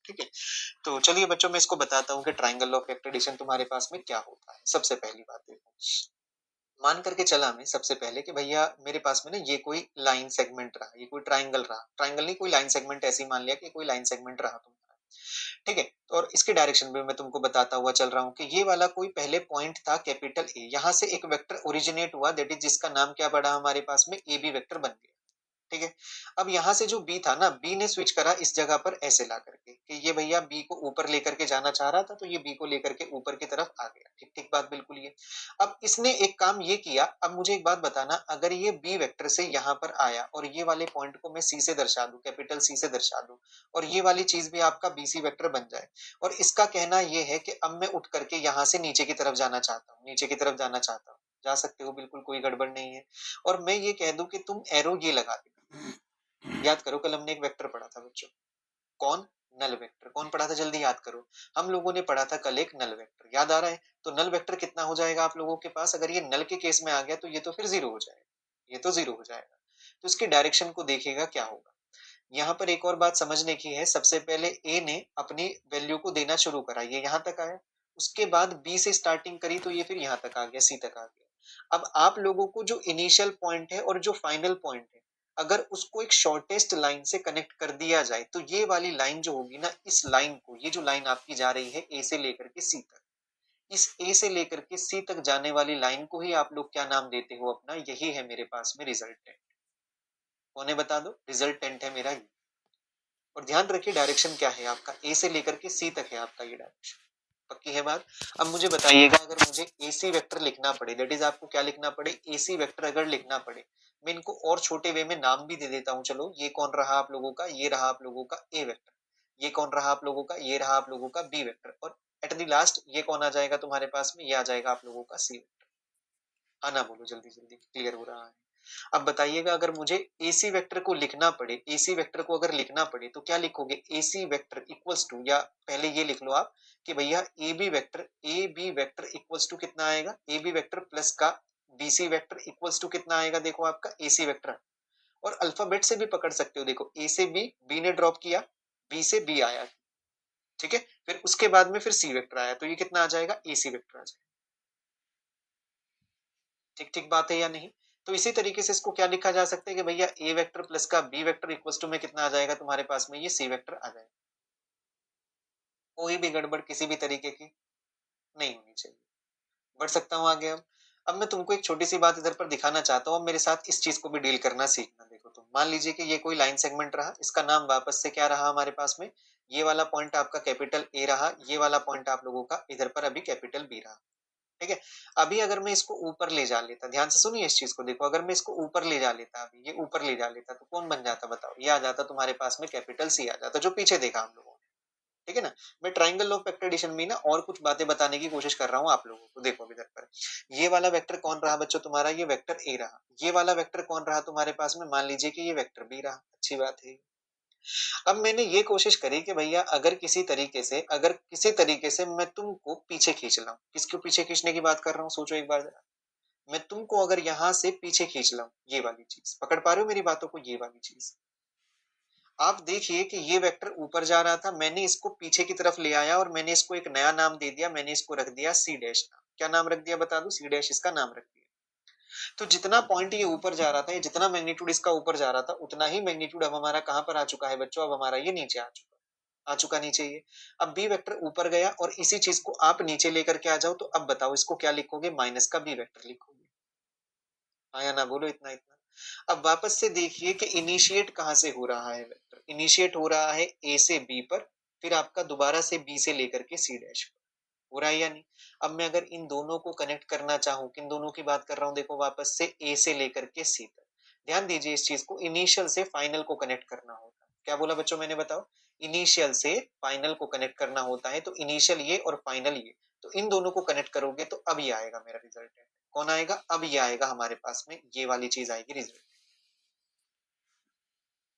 ठीक है, तो चलिए बच्चों मैं इसको बताता हूँ कि ट्राइंगल ऑफ वेक्टर एडिशन तुम्हारे पास में क्या होता है। सबसे पहली बात देखो, मान करके चला मैं सबसे पहले कि भैया मेरे पास में ना ये कोई लाइन सेगमेंट रहा, ये कोई ट्राइंगल रहा, ट्राइंगल नहीं कोई लाइन सेगमेंट, ऐसे ही मान लिया कि कोई लाइन सेगमेंट रहा तुम्हारा, ठीक है। और इसके डायरेक्शन में मैं तुमको बताता हुआ चल रहा हूँ कि ये वाला कोई पहले पॉइंट था कैपिटल ए, यहाँ से एक वेक्टर ओरिजिनेट हुआ, दैट इज जिसका नाम क्या पड़ा हमारे पास में, ए बी वेक्टर बन गया, ठीक है। अब यहाँ से जो बी था ना, बी ने स्विच करा इस जगह पर ऐसे ला करके कि ये भैया बी को ऊपर लेकर के जाना चाह रहा था, तो ये बी को लेकर के ऊपर की तरफ आ गया, ठीक ठीक बात बिल्कुल ये। अब इसने एक काम ये किया, अब मुझे एक बात बताना, अगर ये बी वेक्टर से यहाँ पर आया और ये वाले पॉइंट को मैं सी से दर्शा दूं, कैपिटल सी से दर्शा दूं, और ये वाली चीज भी आपका बी सी वेक्टर बन जाए, और इसका कहना ये है कि अब मैं उठ करके यहाँ से नीचे की तरफ जाना चाहता हूँ, नीचे की तरफ जाना चाहता हूँ, जा सकते हो, बिल्कुल कोई गड़बड़ नहीं है। और मैं ये कह दूं कि तुम एरो ये लगा देना, याद करो कल हमने एक वेक्टर पढ़ा था बच्चों, कौन, नल वेक्टर, कौन पढ़ा था जल्दी याद करो, हम लोगों ने पढ़ा था कल एक नल वेक्टर, याद आ रहा है। तो नल वेक्टर कितना हो जाएगा आप लोगों के पास, अगर ये नल के केस में आ गया तो ये तो फिर जीरो हो जाएगा, ये तो जीरो हो जाएगा। तो इसके डायरेक्शन को देखिएगा क्या होगा। यहाँ पर एक और बात समझने की है, सबसे पहले ए ने अपनी वैल्यू को देना शुरू करा, ये यहाँ तक आया, उसके बाद बी से स्टार्टिंग करी तो ये फिर यहाँ तक आ गया, सी तक आ गया। अब आप लोगों को जो इनिशियल पॉइंट है और जो फाइनल पॉइंट है, अगर उसको एक शॉर्टेस्ट लाइन से कनेक्ट कर दिया जाए तो ये वाली लाइन जो होगी ना, इस लाइन को, ये जो लाइन आपकी जा रही है ए से लेकर के सी तक, इस ए से लेकर के सी तक जाने वाली लाइन को ही आप लोग क्या नाम देते हो अपना, यही है मेरे पास में रिजल्टेंट। कौन है बता दो, रिजल्टेंट है मेरा ये। और ध्यान रखिए डायरेक्शन क्या है आपका, ए से लेकर के सी तक है आपका ये डायरेक्शन, पक्की है बात। अब मुझे बताइएगा, अगर मुझे एसी वेक्टर लिखना पड़े, दैट इज आपको क्या लिखना पड़े, एसी वेक्टर अगर लिखना पड़े, मैं इनको और छोटे वे में नाम भी दे देता हूँ, चलो ये कौन रहा आप लोगों का, ये रहा आप लोगों का ए वेक्टर, ये कौन रहा आप लोगों का, ये रहा आप लोगों का बी वेक्टर, और एट द लास्ट ये कौन आ जाएगा तुम्हारे पास में, ये आ जाएगा आप लोगों का सी वेक्टर। आना बोलो जल्दी जल्दी, क्लियर हो रहा है। अब बताइएगा, अगर मुझे एसी वेक्टर को लिखना पड़े, एसी वेक्टर को अगर लिखना पड़े तो क्या लिखोगे, एसी वेक्टर इक्वल्स टू, या पहले ये लिख लो आप कि भैया A B vector equals to कितना आएगा, ए बी वेक्टर प्लस का बीसी वेक्टर इक्वल्स टू कितना आएगा, देखो आपका एसी वेक्टर। और अल्फाबेट से भी पकड़ सकते हो, देखो ए से बी ने ड्रॉप किया, बी से बी आया, ठीक है, फिर उसके बाद में फिर सी वेक्टर आया, तो ये कितना आ जाएगा, एसी वेक्टर आ जाएगा। ठीक ठीक बात है या नहीं। तो इसी तरीके से इसको क्या लिखा जा सकता है कि भैया ए वेक्टर प्लस का बी वेक्टर इक्वल्स टू में कितना आ जाएगा तुम्हारे पास में, ये सी वेक्टर आ जाएगा। कोई भी गड़बड़ किसी भी तरीके की नहीं होनी चाहिए। बढ़ सकता हूँ आगे। अब मैं तुमको एक छोटी सी बात इधर पर दिखाना चाहता हूँ, अब मेरे साथ इस चीज को भी डील करना सीखना। देखो तुम मान लीजिए कि ये कोई लाइन सेगमेंट रहा, इसका नाम वापस से क्या रहा हमारे पास में, ये वाला पॉइंट आपका कैपिटल ए रहा, ये वाला पॉइंट आप लोगों का इधर पर अभी कैपिटल बी रहा, ठीक है। अभी अगर मैं इसको ऊपर ले जा लेता, ध्यान से सुनिए इस चीज को, देखो अगर मैं इसको ऊपर ले जा लेता, अभी ये ऊपर ले जा लेता तो कौन बन जाता बताओ, ये आ जाता तुम्हारे पास में कैपिटल सी आ जाता, जो पीछे देखा हम लोगों ने, ठीक है ना। मैं ट्राइंगल ऑफ वेक्टर एडिशन में ना और कुछ बातें बताने की कोशिश कर रहा हूँ आप लोगों को। देखो अभी इधर पर ये वाला वेक्टर कौन रहा बच्चों तुम्हारा, ये वेक्टर ए रहा, ये वाला वेक्टर कौन रहा तुम्हारे पास में, मान लीजिए कि ये वेक्टर बी रहा, अच्छी बात है। अब मैंने ये कोशिश करी कि भैया अगर किसी तरीके से मैं तुमको पीछे खींच लाऊं, किसको पीछे खींचने की बात कर रहा हूँ, सोचो एक बार जरा। मैं तुमको अगर यहाँ से पीछे खींच लाऊं, ये वाली चीज पकड़ पा रहे हो मेरी बातों को, ये वाली चीज आप देखिए कि ये वेक्टर ऊपर जा रहा था, मैंने इसको पीछे की तरफ ले आया और मैंने इसको एक नया नाम दे दिया, मैंने इसको रख दिया सी डैश नाम। क्या नाम रख दिया बता दो, सी डैश इसका नाम रख दिया। तो जितना पॉइंट ये ऊपर जा रहा था, ये जितना मैग्नीट्यूड इसका ऊपर जा रहा था, उतना ही मैग्नीट्यूड अब हमारा कहां पर आ चुका है बच्चों, अब हमारा ये नीचे आ चुका नीचे ये। अब बी वेक्टर ऊपर गया और इसी चीज को आप नीचे लेकर के आ जाओ, तो अब बताओ इसको क्या लिखोगे, माइनस का बी वेक्टर लिखोगे। आया ना बोलो इतना इतना। अब वापस से देखिए कि इनिशिएट कहां से हो रहा है वेक्टर, इनिशिएट हो रहा है ए से बी पर, फिर आपका दोबारा से बी से लेकर के सी डैश पर, हो रहा है या नहीं। अब मैं अगर इन दोनों को कनेक्ट करना चाहूं, किन दोनों की बात कर रहा हूं, देखो वापस से ए से लेकर के सी तक, ध्यान दीजिए इस चीज को, इनिशियल से फाइनल को कनेक्ट करना होता है। क्या बोला बच्चों मैंने, बताओ, इनिशियल से फाइनल को कनेक्ट करना होता है, तो इनिशियल ये और फाइनल ये, तो इन दोनों को कनेक्ट करोगे तो अब ये आएगा मेरा रिजल्ट है, कौन आएगा, अब ये आएगा हमारे पास में, ये वाली चीज आएगी रिजल्ट।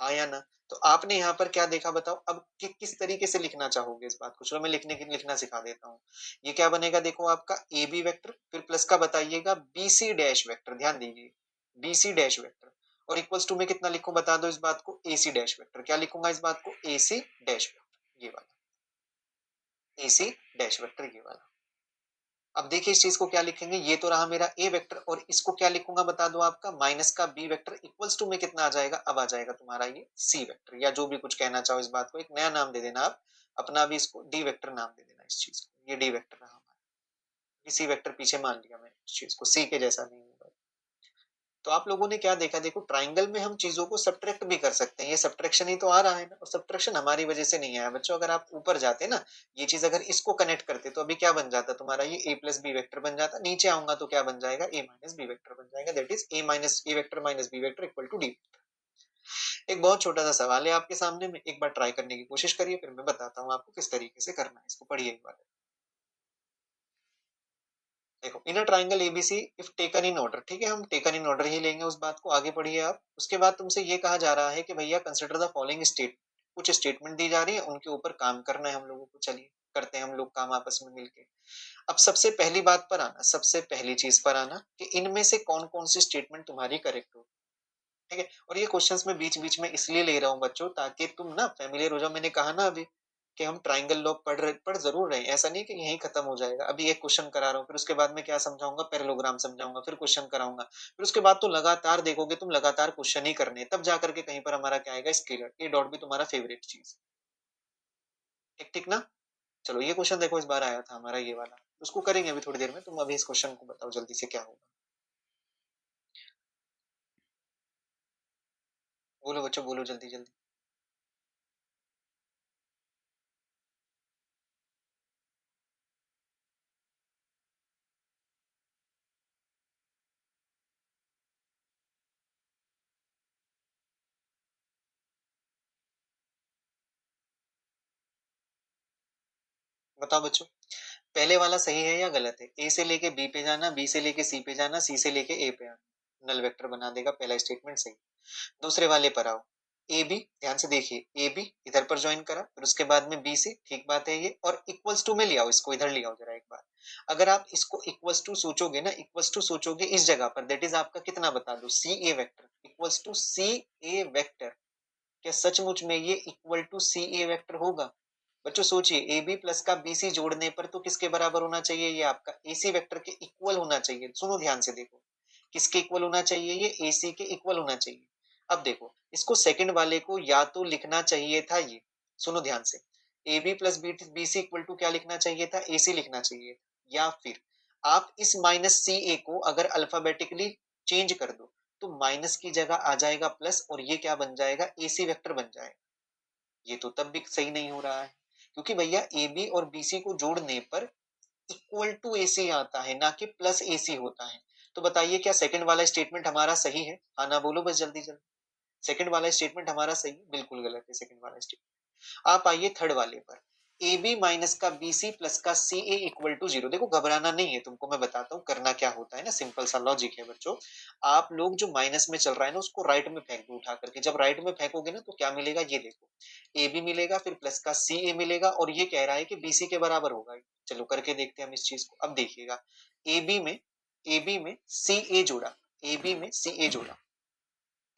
आया ना। तो आपने यहाँ पर क्या देखा बताओ, अब किस तरीके से लिखना चाहोगे इस बात को, चलो मैं लिखना सिखा देता हूँ। ये क्या बनेगा देखो, आपका ए बी वेक्टर, फिर प्लस का बताइएगा बी सी डैश वेक्टर, ध्यान दीजिए बी सी डैश वेक्टर, और इक्वल्स टू में कितना लिखूं बता दो इस बात को, ए सी डैश वेक्टर। क्या लिखूंगा इस बात को, ए सी डैश वेक्टर, ये वाला। AC डैश वेक्टर ये वाला। अब देखिए इस चीज को क्या लिखेंगे, ये तो रहा मेरा A वेक्टर और इसको क्या लिखूंगा बता दो, आपका माइनस का B वेक्टर इक्वल्स टू में कितना आ जाएगा, अब आ जाएगा तुम्हारा ये C वेक्टर, या जो भी कुछ कहना चाहो इस बात को, एक नया नाम दे देना आप अपना भी, इसको D वेक्टर नाम दे देना इस चीज को, ये D वेक्टर रहा हमारा। C वेक्टर पीछे मान लिया मैंने इस चीज को, C के जैसा नहीं होगा। तो आप लोगों ने क्या देखा, देखो ट्राइंगल में हम चीजों को सब्ट्रैक्ट भी कर सकते हैं, ये सब्ट्रैक्शन ही तो आ रहा है ना, और सब्ट्रैक्शन हमारी वजह से नहीं आया बच्चों। अगर आप ऊपर जाते ना, ये चीज अगर इसको कनेक्ट करते तो अभी क्या बन जाता तुम्हारा, ये a प्लस बी वेक्टर बन जाता, नीचे आऊंगा तो क्या बन जाएगा, a माइनस बी वेक्टर बन जाएगा, that is a minus A vector minus B vector equal to D. एक बहुत छोटा सा सवाल है आपके सामने में, एक बार ट्राई करने की कोशिश करिए, फिर मैं बताता हूँ आपको किस तरीके से करना है, इसको पढ़िए एक बार। देखो in a triangle ABC if taken in order, ठीक है, हम टेकन इन ऑर्डर ही लेंगे उस बात को, आगे पढ़िए आप। उसके बाद तुमसे ये कहा जा रहा है कि भैया कंसिडर द फॉलोइंग स्टेट, कुछ स्टेटमेंट दी जा रही है, उनके ऊपर काम करना है हम लोगों को, चलिए करते हैं हम लोग काम आपस में मिलके। अब सबसे पहली बात पर आना, सबसे पहली चीज पर आना कि इनमें से कौन कौन सी स्टेटमेंट तुम्हारी करेक्ट हो, ठीक है। और ये क्वेश्चंस में बीच बीच में इसलिए ले रहा हूँ बच्चों, ताकि तुम ना फेमिलियर हो जाओ। मैंने कहा ना अभी कि हम ट्राइंगल लॉ पढ़ जरूर रहे हैं, ऐसा नहीं कि यहीं खत्म हो जाएगा। अभी एक क्वेश्चन करा रहा हूँ, फिर उसके बाद में क्या समझाऊंगा, पैरेललोग्राम समझाऊंगा, फिर क्वेश्चन कराऊंगा, फिर उसके बाद तो लगातार देखोगे तुम, लगातार क्वेश्चन ही करने, तब जाकर के कहीं पर हमारा क्या आएगा, स्केलर। ए डॉट भी तुम्हारा फेवरेट चीज, ठीक ठीक ना। चलो ये क्वेश्चन देखो इस बार आया था हमारा ये वाला, उसको करेंगे अभी थोड़ी देर में। तुम अभी इस क्वेश्चन को बताओ जल्दी से क्या होगा, बोलो बच्चों बोलो जल्दी जल्दी। बताओ बच्चों, पहले वाला सही है या गलत है, ए से लेके बी पे जाना, बी से लेके सी पे जाना, सी से लेके ए पे आना, नल वेक्टर बना देगा, पहला स्टेटमेंट सही। दूसरे वाले पर आओ, ए बी, ध्यान से देखिए, ए बी इधर पर ज्वाइन करा, फिर उसके बाद में बी सी, ठीक बात है ये, और इक्वल्स टू में ले आओ, इसको इधर ले आओ जरा एक बार। अगर आप इसको इक्वल्स टू सोचोगे ना, इक्वल्स टू सोचोगे इस जगह पर, दैट इज आपका कितना बता दो, C A vector equals to C A vector. क्या सचमुच में ये equal to C A vector होगा। बच्चों सोचिए, ए बी प्लस का बी सी जोड़ने पर तो किसके बराबर होना चाहिए, ये आपका ए सी वेक्टर के इक्वल होना चाहिए। सुनो ध्यान से देखो, किसके इक्वल होना चाहिए, ये ए सी के इक्वल होना चाहिए। अब देखो इसको सेकंड वाले को या तो लिखना चाहिए था ये, सुनो ध्यान से, A B plus B C equal to क्या लिखना चाहिए था, ए सी लिखना चाहिए था। या फिर आप इस माइनस सी ए को अगर अल्फाबेटिकली चेंज कर दो, तो माइनस की जगह आ जाएगा प्लस, और ये क्या बन जाएगा, ए सी वेक्टर बन जाएगा। ये तो तब भी सही नहीं हो रहा है, क्योंकि भैया ए बी और बी सी को जोड़ने पर इक्वल टू ए सी आता है, ना कि प्लस ए सी होता है। तो बताइए क्या सेकंड वाला स्टेटमेंट हमारा सही है, हाँ ना बोलो बस जल्दी जल्दी। सेकंड वाला स्टेटमेंट हमारा सही है, बिल्कुल गलत है सेकंड वाला स्टेटमेंट। आप आइए थर्ड वाले पर, ए बी माइनस का बी सी प्लस का सी ए इक्वल टू जीरो। देखो घबराना नहीं है तुमको, मैं बताता हूँ करना क्या होता है ना, सिंपल सा लॉजिक है बच्चों। आप लोग जो माइनस में चल रहा है ना, उसको राइट में फेंक दो उठा करके, जब राइट में फेंकोगे ना तो क्या मिलेगा, ये देखो, ए बी मिलेगा, फिर प्लस का सी ए मिलेगा, और ये कह रहा है कि बी सी के बराबर होगा। चलो करके देखते हैं हम इस चीज को। अब देखिएगा, ए बी में ए बी में सी ए जोड़ा, ए बी में सी ए जोड़ा,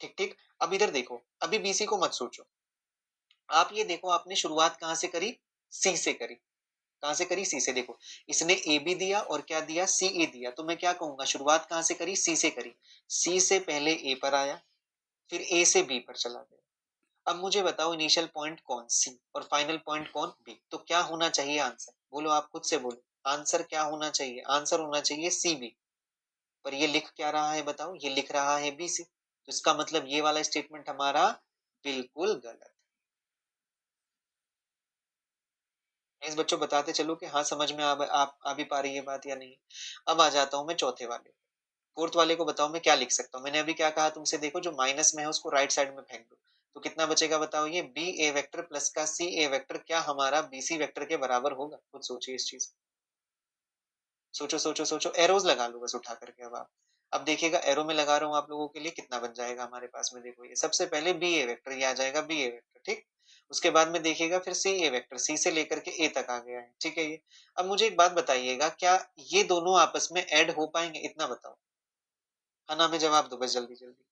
ठीक ठीक। अब इधर देखो, अभी बीसी को मत सोचो, आप ये देखो आपने शुरुआत कहाँ से करी, सी से करी। कहाँ से करी, सी से। देखो इसने ए बी दिया और क्या दिया, सी ए दिया, तो मैं क्या कहूंगा, शुरुआत कहाँ से करी, सी से करी। सी से पहले ए पर आया, फिर ए से बी पर चला गया। अब मुझे बताओ इनिशियल पॉइंट कौन, सी, और फाइनल पॉइंट कौन, बी। तो क्या होना चाहिए आंसर, बोलो आप खुद से बोलो, आंसर क्या होना चाहिए, आंसर होना चाहिए सी बी। पर ये लिख क्या रहा है बताओ, ये लिख रहा है बी सी, तो इसका मतलब ये वाला स्टेटमेंट हमारा बिल्कुल गलत। इस बच्चों बताते चलो कि हाँ समझ में आप आ भी पा रही है बात या नहीं। अब आ जाता हूँ मैं चौथे वाले, फोर्थ वाले को बताओ मैं क्या लिख सकता हूँ। मैंने अभी क्या कहा तुमसे, देखो जो माइनस में है उसको राइट साइड में फेंक दो, तो कितना बचेगा बताओ, ये बी ए वेक्टर प्लस का सी ए वेक्टर क्या हमारा बी सी वेक्टर के बराबर होगा, खुद सोचिए इस चीज। सोचो सोचो सोचो, एरोज लगा लो बस उठा करके। अब देखिएगा एरो में लगा रहा हूँ आप लोगों के लिए, कितना बन जाएगा हमारे पास में, देखो ये सबसे पहले बी ए वेक्टर, ये आ जाएगा बी ए वेक्टर, ठीक। उसके बाद में देखिएगा फिर सी ए वेक्टर, सी से लेकर के ए तक आ गया है, ठीक है ये। अब मुझे एक बात बताइएगा, क्या ये दोनों आपस में ऐड हो पाएंगे, इतना बताओ, हाँ ना में जवाब दो बस जल्दी जल्दी।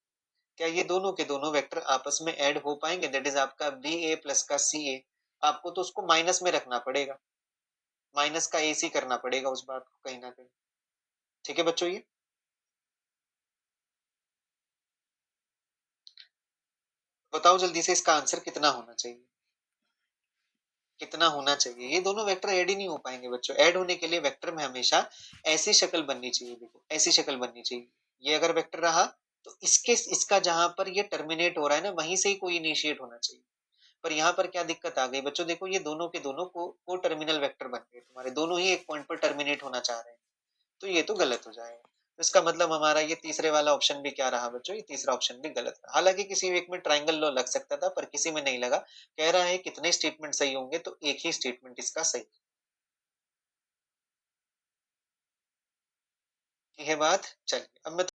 क्या ये दोनों के दोनों वेक्टर आपस में ऐड हो पाएंगे, दैट इज आपका बी ए प्लस का सी ए। आपको तो उसको माइनस में रखना पड़ेगा, माइनस का AC करना पड़ेगा उस बात को कहीं न कहीं। ठीक है बच्चों ये? बताओ जल्दी से इसका आंसर कितना होना चाहिए? कितना होना चाहिए? ये दोनों वेक्टर ऐड ही नहीं हो पाएँगे बच्चों। ऐड होने के लिए वेक्टर में हमेशा ऐसी शक्ल बननी चाहिए देखो, ऐसी शक्ल बननी चाहिए। ये अगर वेक्टर रहा तो इसका जहाँ पर ये टर्मिनेट हो रहा है ना, वहीं से ही कोई इनिशिएट होना चाहिए। पर यहाँ पर क्या दिक्कत आ गई बच्चों, देखो ये दोनों के दोनों को टर्मिनल वेक्टर बन गए तुम्हारे, दोनों ही एक पॉइंट पर टर्मिनेट होना चाह रहे हैं। तो ये तो गलत हो जाएगा। तो इसका मतलब हमारा ये तीसरे वाला ऑप्शन भी क्या रहा बच्चों, ये तीसरा ऑप्शन भी गलत रहा। हालाँकि किसी एक में ट्रायंगल लॉ लग सकता था, पर किसी में नहीं लगा। कह रहा है कितने स्टेटमेंट सही होंगे, तो एक ही स्टेटमेंट इसका सही है। ये बात चलिए अब मैं